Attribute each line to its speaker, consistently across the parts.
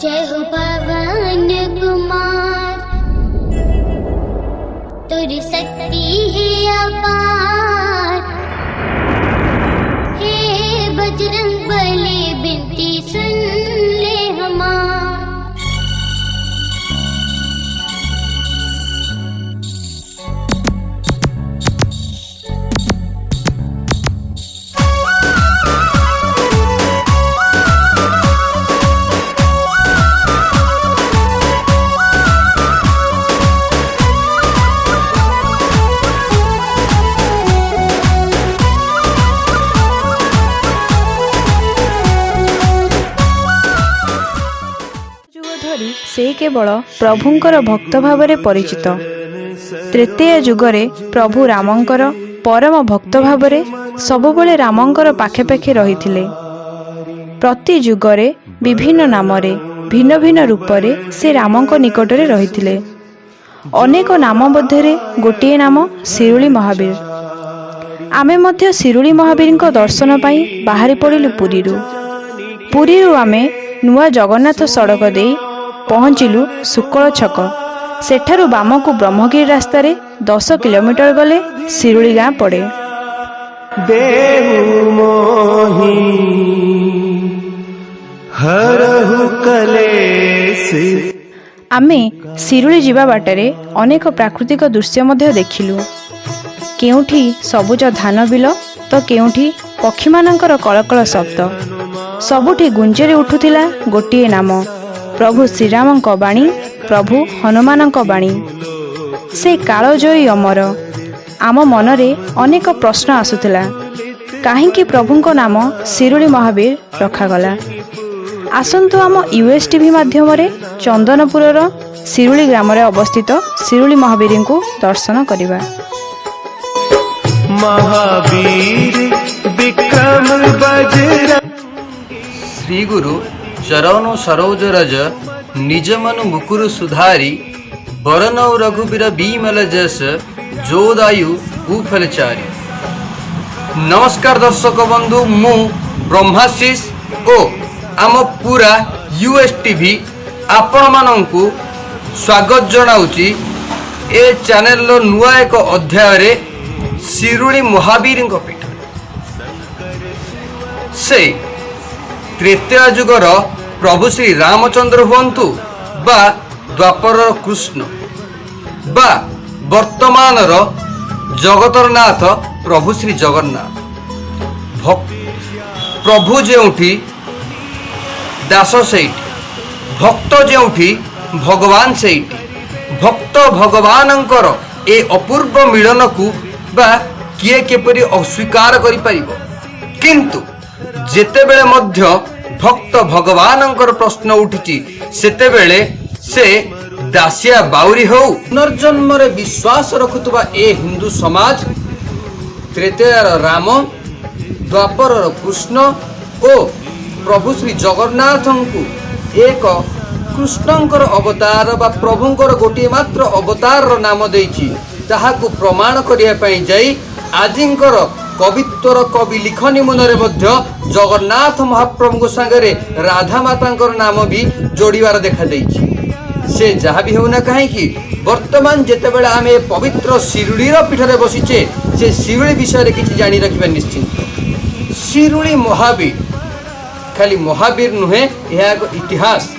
Speaker 1: जय हो पवन कुमार, तुर शक्ति है अपार। हे बजरंग बली बिनती सुन ले हमार।
Speaker 2: से केवल प्रभुंकर भक्त भावरे परिचित। त्रेतेय जुगरे प्रभु रामंकर परम भक्त भावरे सबुबले रामंकर पाखे पाखे रहिथिले। प्रति जुगरे विभिन्न नामरे भिन्न भिन्न रूपरे से रामंक निकटरे रहिथिले। अनेक नाम मध्यरे गोटिए नाम शिरुली महावीर। आमे मध्य शिरुली महावीरଙ୍କ दर्शन पाई बाहरी पड़िलु पुरीरू आमे नुआ जगन्नाथ सड़क दे पहुँचलु सुकल छक। सेठारु बामकु ब्रह्मगिरी रास्तार 10 किलोमीटर गले शिरुली गाँ पड़े। आमे शिरुली जीवा बाटरे अनेक प्राकृतिक दृश्य मध्य देखिलु। केउठी सबुज धान बिल तो केउठी पक्षी मानकर कलकल शब्द। सबुठी गुंजरी उठुथिला गोटिए नाम प्रभु श्रीरामଙ୍କ बाणी, प्रभु हनुमानଙ୍କ बाणी। से कालजयी अमर। आम मनरे अनेक प्रश्न आसुथिला, काहींकि प्रभुଙ୍କ नाम शिरुली महावीर रखागला। आसंतु आम यूएस टीवी माध्यम चंदनपुरर शिरुली ग्राम अवस्थित शिरुली महावीर को दर्शन करिबा।
Speaker 3: महावीर विक्रम बजरंग
Speaker 4: श्री गुरु चरण सरोज रज निज मनु मुकुरु सुधारी। बरनौ रघुबीर बीमल जस जोदायु कुफलचारी। नमस्कार दर्शक बंधु, मु ब्रह्माशीष ओ आम पूरा यूएस टीवी आपण मानंकु स्वागत जनाउची। ए चैनल लो नुआ एक अध्याय रे शिरुली महावीर पीठ। से त्रेतेय जुगर प्रभु श्री रामचंद्र हुंतु बा द्वापर कृष्ण बा वर्तमानर जगतर नाथ प्रभु श्री जगन्नाथ। प्रभु जेउठी दास सेठी, भक्त जेउठी भगवान सेठी। भक्त भगवानंकर ए अपूर्व मिलन को बा किए केपरि अस्वीकार करि परिबो। किंतु जेतेबेले मध्य भक्त भगवानंकर प्रश्न उठिछि सेतेबेले से दासिया बाउरी हो पुनर्जन्म रे विश्वास रखुतबा ए हिंदू समाज त्रेतेयर राम, द्वापरर कृष्ण ओ प्रभु श्री जगन्नाथंकु एक कृष्णंकर अवतार बा प्रभुंकर गोटे मात्र अवतार नाम देछि। ताहाकु प्रमाण करिया पई जाई आजिंकर कवित्वर कवि लिखनी मनरे मध्य जगन्नाथ महाप्रभु संगे राधा मातांकर नाम भी जोड़ीबार देखा देइछि। से जहाँ भी होना कहीं वर्तमान जेतेबेले आमे पवित्र शिरुली पीठरे बसीचे से शिरुली विषय किसी जानी रखिबा निश्चिंत। शिरुली महावीर खाली महावीर नुहे, यह एक इतिहास।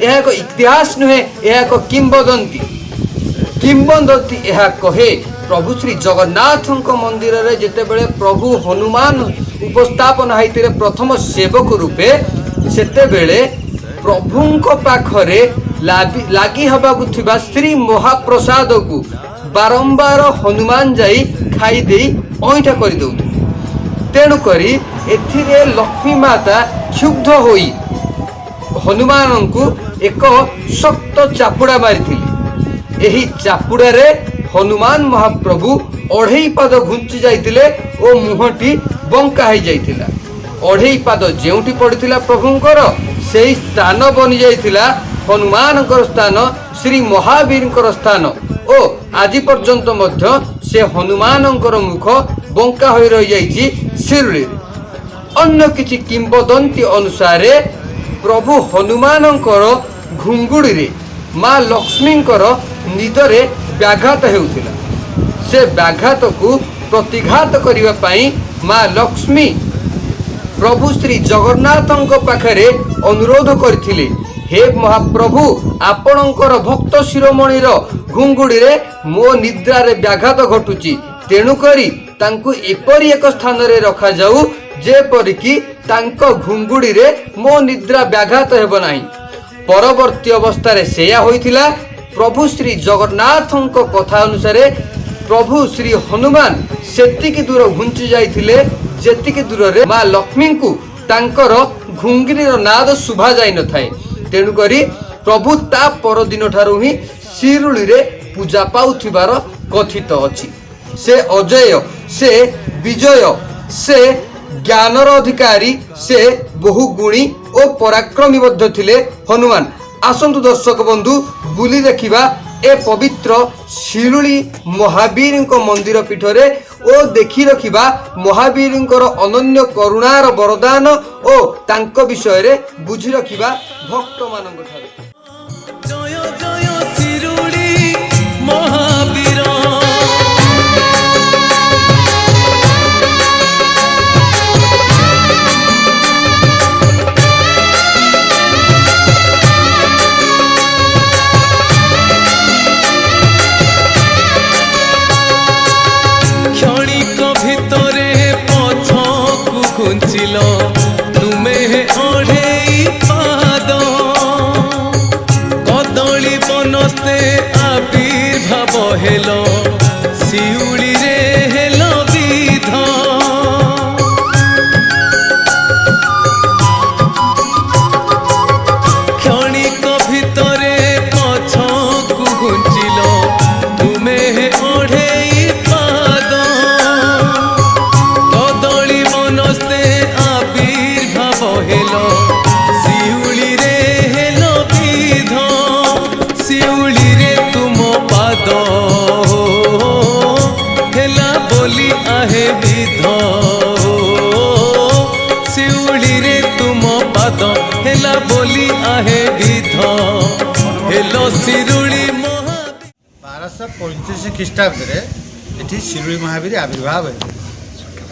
Speaker 4: यह एक इतिहास नुहे, यह एक किंबदंती। किंबदंती यह कहे प्रभु श्री जगन्नाथ मंदिर रे जेतेबेले प्रभु हनुमान उपस्थापन होइतिले प्रथम सेवक रूपे, सेतेबेले प्रभुंक पाखरे लागी हबाकु थिबा श्री महाप्रसाद को बारंबार हनुमान जाई खाई देई ओइठा करि दउथि। तेणु करी एथिरे लक्ष्मी माता क्षुब्ध होई हनुमान को एक शक्त चापुड़ा मारिथिले। एही चापुड़ा रे हनुमान महाप्रभु 2.5 पाद घुंची जाइतिले ओ मुहटी बंका हो जाइतिला। 2.5 पाद जेउठी पड़िथिला प्रभुंकर सेही स्थान बनि जाइतिला हनुमानकर स्थान, श्री महावीरकर स्थान। ओ आज पर्यंत मध्य से हनुमानकर मुख बंका हो रही जाइछि शिरुली। अन्य किछि किंबदंती अनुसारे प्रभु हनुमानଙ୍କର घुंगुड़ी माँ लक्ष्मीଙ୍କର निदरे व्याघात हेउथिला। से व्याघात को प्रतिघात करने पाई माँ लक्ष्मी प्रभु श्री जगन्नाथଙ୍କ पाखरे अनुरोध करथिले, हे महाप्रभु आपणकर भक्त शिरोमणिर घुंगुड़ी रे मो निद्रारे व्याघात घटुची, तेणुकरी तांकु एपरी एक स्थान रे रखा जाऊ जेपरिकी तांको घुंगुड़ी रे मो निद्रा व्याघात हेब नाही। परवर्ती अवस्था रे सेया होइथिला। प्रभु श्री जगन्नाथଙ୍କ कथा अनुसार प्रभु श्री हनुमान सेतिकी दूर घुंची जाइथिले जेतिकी दूर रे माँ लक्ष्मी को तांकर घुंगुरीर नाद शुभा जाई न थाए। तेणुकरी प्रभु ता परदिन ठारू ही शिरुली रे पूजा पाउथिबार कथित अछि। से अजय, से विजय, से ज्ञानर अधिकारी, से बहुगुणी और पराक्रमी मध्य थिले हनुमान। आसंतु दर्शक बंधु बुली देखिबा ए पवित्र शिरुली महावीर मंदिर पीठरे ओ देखि रखिबा महावीर अनन्य करुणार वरदान और तांक विषय रे बुझी रखिबा भक्त मानक ठारे।
Speaker 5: जय जय शिरुली महावीर घुंचिल तुमे ओढ़े पाद कदली बनस्ते आविर्भाव हेल शिउली रे हेल विध क्षणिक भितरे पछकु घुंचिल तुमे ओढ़े शिउली रे हेलो विध शिउली रे तुम पाद हेला बोली आहे विध शिउली रे तुम पाद हेला बोली आहे विध हेलो शिरुली महावीर।
Speaker 6: 1235 ख्रीष्टाब्द ये शिरुली महावीर आविर्भाव है।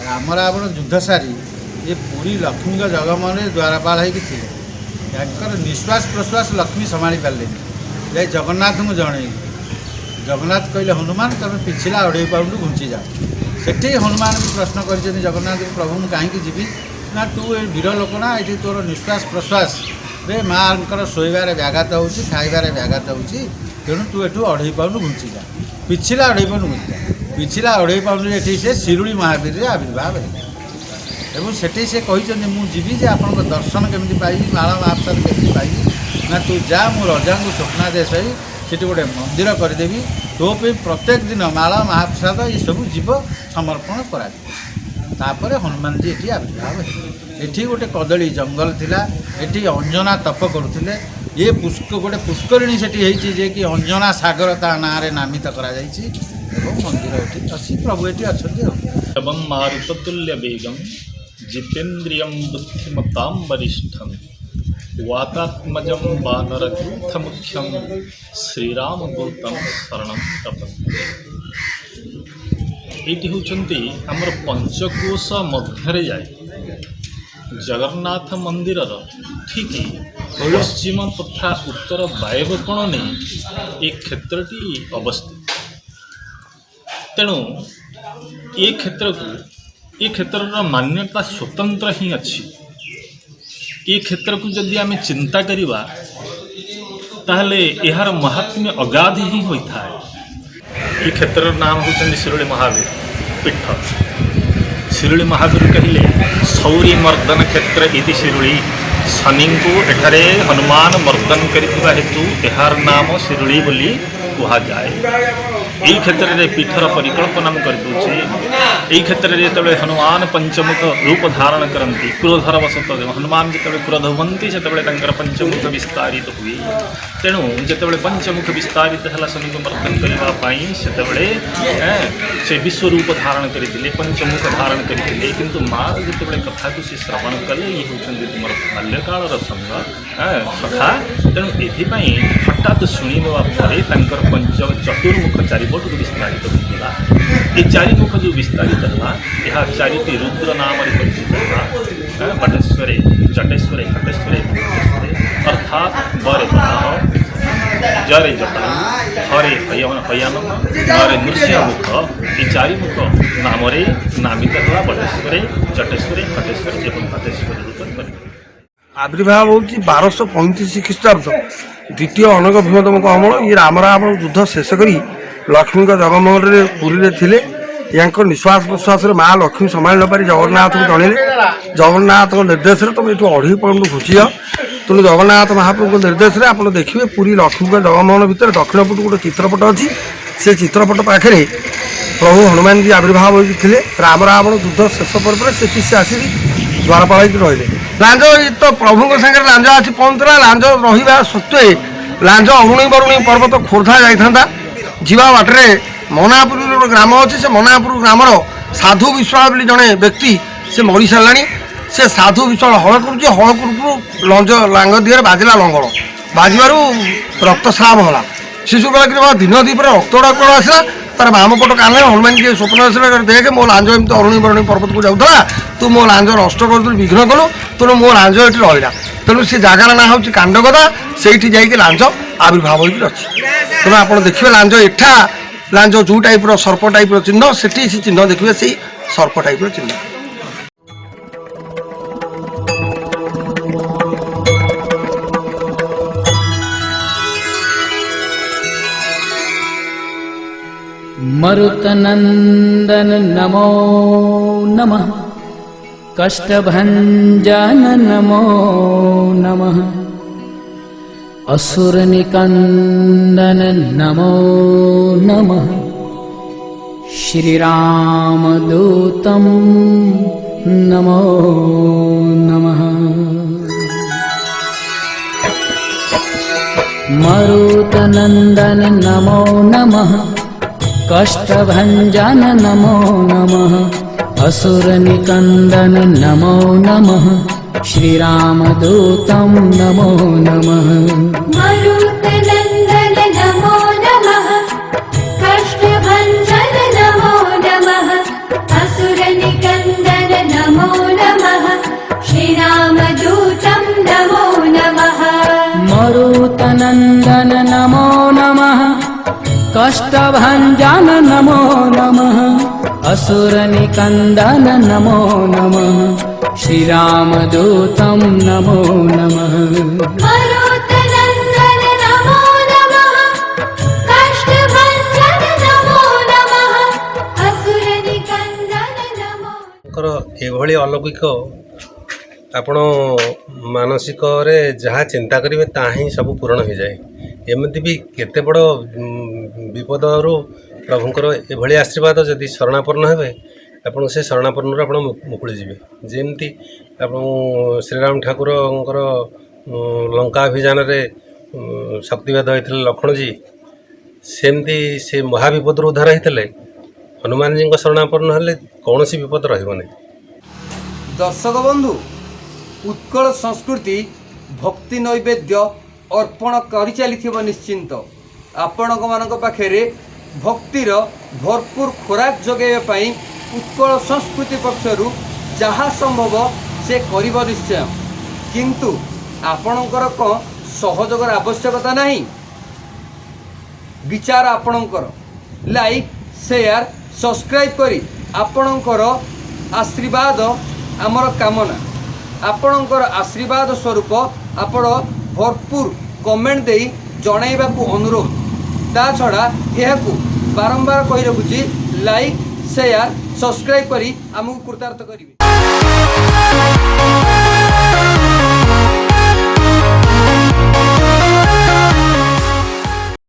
Speaker 6: राम रावण युद्ध सारी ये पूरी लक्ष्मी जगमन द्वारपाल होकर निश्वास प्रश्वास लक्ष्मी संभाली पारे ये जगन्नाथ को जन जगन्नाथ कहले हनुमान तुम पिछला 2.5 पाउंड घुंची जाओ। से हनुमान भी प्रश्न कर जगन्नाथ प्रभु मुझे कहीं जीवी ना तू ये वीर लोक ना ये तोर निश्वास प्रश्वास रे माँ शोबार व्याघात हो खाइबार व्याघात हो तेणु तू एठू 2.5 पाउंड घुंची जा पिछला 2.5 पाउंड घुंची जा पिछला 2.5 पाउंड ये से शिरुली महावीर आविर्भाव है। एवं सेठी से कहते मुझी जे आप दर्शन केमी पाइबी माला महाप्रसाद केमी पाइबी ना तू जा मु रजा को स्वप्नादेश से गोटे मंदिर करदेवी तो प्रत्येक दिन माला महाप्रसाद ये सब जीव समर्पण कर हनुमान जी ये आविर्भाव है। ये गोटे कदली जंगल थिला एठी अंजना तप करुले ये गोटे पुष्करिणी से कि अंजना सागर ता ना नामित करा मंदिर ये अच्छी प्रभु ये अच्छा
Speaker 7: मारुततुल्य वेगम जितेन्द्रियं बुद्धिमतां वरिष्ठं वातात्मजं वानरयूथमुख्यं श्रीरामदूतं शरणं प्रपद्ये। ये होचंती आमर पंचकोश मध्य जाए जगन्नाथ मंदिर ठीक पश्चिम तथा उत्तर वायव्य नहीं एक क्षेत्रटी अवस्थित। तेणु ये क्षेत्र को ये क्षेत्र मान्यता स्वतंत्र ही अच्छी। ये क्षेत्र को जदि आम चिंता करिबा ताहले यार महात्म्य अगाध ही होता है। ये क्षेत्र नाम होचंदी शिरुली महावीर पीठ। शिरुली महावीर कहले सौरी मर्दन क्षेत्र इति शिरुली शनि को एठारे हनुमान मर्दन करिथिबा हेतु यार नाम शिरुली बोली कहा जाए। यही क्षेत्र में पीठर परिकल्पना कर এই ক্ষেত্রে যেতবে হনুমান পঞ্চমুখ রূপ ধারণ করতে ক্ରୋଧର ବଶତଃ ହନୁମାନ ଯେତେବେଳେ କ୍ରୋଧ ହୁଅନ୍ତି ସେତେବେଳେ ତାଙ୍କର ପଞ୍ଚମୁଖ ବିସ୍ତାରିତ ହୁଏ। ତେଣୁ ଯେତେବେଳେ ପଞ୍ଚମୁଖ ବିସ୍ତାରିତ ହେଲା ଶନିଙ୍କୁ ମର୍ଦ୍ଦନ କରିବା ପାଇଁ ସେତେବେଳେ ସେ ବିଶ୍ୱରୂପ ଧାରଣ କରିଥିଲେ, ପଞ୍ଚମୁଖ ଧାରଣ କରିଥିଲେ। କିନ୍ତୁ ମା ଯେତେବେଳେ କଥାକୁ ସେ ଶ୍ରବଣ କଲେ ଇଏ ହେଉଛନ୍ତି ତୁମର ବାଲ୍ୟକାଳର ସଙ୍ଗ ସଖା, ତେଣୁ ଏଥିପାଇଁ ହଠାତ୍ ଶୁଣିଦେବା ପରେ ତାଙ୍କର ଚତୁର୍ମୁଖ ଚାରିପଟକୁ ବିସ୍ତାରିତ ହୋଇଥିଲା। ଏ ଚାରିମୁଖ ଯେଉଁ ବିସ୍ତାରିତ ହେଲା ଏହା ଚାରିଟି ରୁଦ୍ର ନାମରେ ପରିଚିତ ହେଲା। ବଟେଶ୍ୱରେ, ଜଟେଶ୍ୱରେ, ଘଟେଶ୍ୱରେ, ମୁକ୍ତେଶ୍ୱରେ ଅର୍ଥାତ୍ ବରେ ବରାହ, ଜରେ ଜଟା, ହରେ ହୟାନନ, ନରେ ନୃସିଂହମୁଖ। ଏ ଚାରିମୁଖ ନାମରେ ନାମିତ ହେଲା ବଟେଶ୍ୱରେ, ଜଟେଶ୍ୱରେ, ଘଟେଶ୍ୱରେ ଏବଂ ଘଟେଶ୍ୱରୀ ରୂପରେ ପରିଚିତ।
Speaker 8: ଆବିର୍ଭାବ ହେଉଛି 1235 ଖ୍ରୀଷ୍ଟାବ୍ଦ ଦ୍ୱିତୀୟ ଅନଗ ଭୀମତମଙ୍କ ଅମଳ। ଇଏ ରାମ ରାବଣ ଯୁଦ୍ଧ ଶେଷ କରି ଲକ୍ଷ୍ମୀଙ୍କ ଜଗମୋହନରେ ପୁରୀରେ ଥିଲେ। ୟାଙ୍କ ନିଶ୍ୱାସ ପ୍ରଶ୍ୱାସରେ ମା ଲକ୍ଷ୍ମୀ ସମ୍ଭାଳି ନପାରି ଜଗନ୍ନାଥଙ୍କୁ ଜଣେଇଲେ। ଜଗନ୍ନାଥଙ୍କ ନିର୍ଦ୍ଦେଶରେ ତୁମେ ଏଠୁ ଅଢ଼େଇ ପର୍ଯ୍ୟନ୍ତ ଘୁଚିଯାଅ। ତେଣୁ ଜଗନ୍ନାଥ ମହାପ୍ରଭୁଙ୍କ ନିର୍ଦ୍ଦେଶରେ ଆପଣ ଦେଖିବେ ପୁରୀ ଲକ୍ଷ୍ମୀଙ୍କ ଜଗମୋହନ ଭିତରେ ଦକ୍ଷିଣ ପଟକୁ ଗୋଟେ ଚିତ୍ରପଟ ଅଛି। ସେ ଚିତ୍ରପଟ ପାଖରେ ପ୍ରଭୁ ହନୁମାନଜୀ ଆବିର୍ଭାବ ହୋଇକି ଥିଲେ। ରାମ ରାବଣ ଯୁଦ୍ଧ ଶେଷ ପରେ ପରେ ସେଠି ସେ ଆସିକି ଦ୍ୱାରପାଳ ହେଇକି ରହିଲେ। ଲାଞ୍ଜ ତ ପ୍ରଭୁଙ୍କ ସାଙ୍ଗରେ ଲାଞ୍ଜ ଆସି ପହଞ୍ଚିଥିଲା। ଲାଞ୍ଜ ରହିବା ସତ୍ତ୍ୱେ ଲାଞ୍ଜ ଅରୁଣୀ ବରୁଣୀ ପର୍ବତ ଖୋର୍ଦ୍ଧା ଯାଇଥାନ୍ତା। ଯିବା ବାଟରେ ମନାପୁରର ଗୋଟେ ଗ୍ରାମ ଅଛି। ସେ ମନାପୁର ଗ୍ରାମର ସାଧୁ ବିଶ୍ୱାଳ ବୋଲି ଜଣେ ବ୍ୟକ୍ତି ସେ ମରିସାରିଲାଣି। ସେ ସାଧୁ ବିଶ୍ୱାଳ ହଳ କରୁଛି। ହଳ କରୁ ଲାଙ୍ଗ ଦିହରେ ବାଜିଲା ଲଙ୍ଗଳ, ବାଜିବାରୁ ରକ୍ତସ୍ରାବ ହେଲା। ଶିଶୁ କହିଲା କି ଦିନ ଦ୍ୱୀପରେ ରକ୍ତ ଗୁଡ଼ା କ'ଣ ଆସିଲା? ତାର ବାମ ପଟ କାନରେ ହନୁମାନ ଟିକେ ସ୍ୱପ୍ନ ଆସିଲା, ଦେଖେ ମୋ ଲାଞ୍ଜ ଏମିତି ଅରୁଣୀ ବରୁଣୀ ପର୍ବତକୁ ଯାଉଥିଲା, ତୁ ମୋ ଲାଞ୍ଜ ନଷ୍ଟ କରୁଥିଲୁ, ବିଘ୍ନ କଲୁ, ତେଣୁ ମୋ ଲାଞ୍ଜ ଏଠି ରହିଲା। ତେଣୁ ସେ ଜାଗାର ନାଁ ହେଉଛି କାଣ୍ଡଗଦା। ସେଇଠି ଯାଇକି ଲାଞ୍ଜ ଆବିର୍ଭାବ ହୋଇକି ଅଛି। ତେଣୁ ଆପଣ ଦେଖିବେ ଲାଞ୍ଜ ଏଠା ଲାଞ୍ଜ ଯେଉଁ ଟାଇପ୍ର ସର୍ପ ଟାଇପ୍ର ଚିହ୍ନ, ସେଠି ସେ ଚିହ୍ନ ଦେଖିବେ ସେଇ ସର୍ପ ଟାଇପ୍ର ଚିହ୍ନ।
Speaker 9: मरुतनन्दन नमो नमः, कष्टभञ्जन नमो नमः, असुरनिकन्दन नमो नमः, श्रीरामदूतं नमो नमः। मरुतनन्दन नमो नमः, कष्टभञ्जन नमो नमः, असुरनिकन्दन नमो नमः, श्रीरामदूतं नमो नमः।
Speaker 1: मरुतनन्दन नमो नमः, कष्टभञ्जन नमो नमः, असुरनिकन्दन नमो नमः, श्रीरामदूतं नमो नमः।
Speaker 9: मरुतनन्दन नमो नमः, कष्टभञ्जन नमो नमः, असुरनिकन्दन नमो नमः, श्रीरामदूतं नमो नमः।
Speaker 1: मरुतनन्दन नमो नमः, कष्टभञ्जन नमो नमः, असुरनिकन्दन नमो।
Speaker 8: ଏଭଳି ଅଲୌକିକ ଆପଣ ମାନସିକରେ ଯାହା ଚିନ୍ତା କରିବେ ତାହା ହିଁ ସବୁ ପୂରଣ ହୋଇଯାଏ। ଏମିତି ବି କେତେ ବଡ଼ ବିପଦରୁ ପ୍ରଭୁଙ୍କର ଏଭଳି ଆଶୀର୍ବାଦ ଯଦି ଶରଣାପନ୍ନ ହେବେ, ଆପଣ ସେ ଶରଣାପନ୍ନରୁ ଆପଣ ମୁକୁଳି ଯିବେ। ଯେମିତି ଆପଣ ଶ୍ରୀରାମ ଠାକୁରଙ୍କର ଲଙ୍କା ଅଭିଯାନରେ ଶକ୍ତିଭେଦ ହୋଇଥିଲେ ଲକ୍ଷ୍ମଣଜୀ, ସେମିତି ସେ ମହାବିପଦରୁ ଉଦ୍ଧାର ହୋଇଥିଲେ। ହନୁମାନଜୀଙ୍କ ଶରଣାପନ୍ନ ହେଲେ କୌଣସି ବିପଦ ରହିବ ନାହିଁ।
Speaker 4: ଦର୍ଶକ ବନ୍ଧୁ, ଉତ୍କଳ ସଂସ୍କୃତି ଭକ୍ତି ନୈବେଦ୍ୟ ଅର୍ପଣ କରିଚାଲିଥିବ ନିଶ୍ଚିନ୍ତ। ଆପଣମାନଙ୍କ ପାଖରେ ଭକ୍ତିର ଭରପୁର ଖୋରାକ ଯୋଗାଇବା ପାଇଁ ଉତ୍କଳ ସଂସ୍କୃତି ପକ୍ଷରୁ ଯାହା ସମ୍ଭବ ସେ କରିବ ନିଶ୍ଚୟ। କିନ୍ତୁ ଆପଣଙ୍କର କ'ଣ ସହଯୋଗର ଆବଶ୍ୟକତା ନାହିଁ? ବିଚାର ଆପଣଙ୍କର। ଲାଇକ୍, ସେୟାର, ସବସ୍କ୍ରାଇବ୍ କରି ଆପଣଙ୍କର ଆଶୀର୍ବାଦ ଆମର କାମନା। ଆପଣଙ୍କର ଆଶୀର୍ବାଦ ସ୍ୱରୂପ ଆପଣ ଭରପୁର କମେଣ୍ଟ ଦେଇ ଜଣାଇବାକୁ ଅନୁରୋଧ। ତା ଛଡ଼ା ଏହାକୁ ବାରମ୍ବାର କହି ରଖୁଛି, ଲାଇକ୍, ସେୟାର, ସବସ୍କ୍ରାଇବ୍ କରି ଆମକୁ କୃତାର୍ଥ କରିବେ।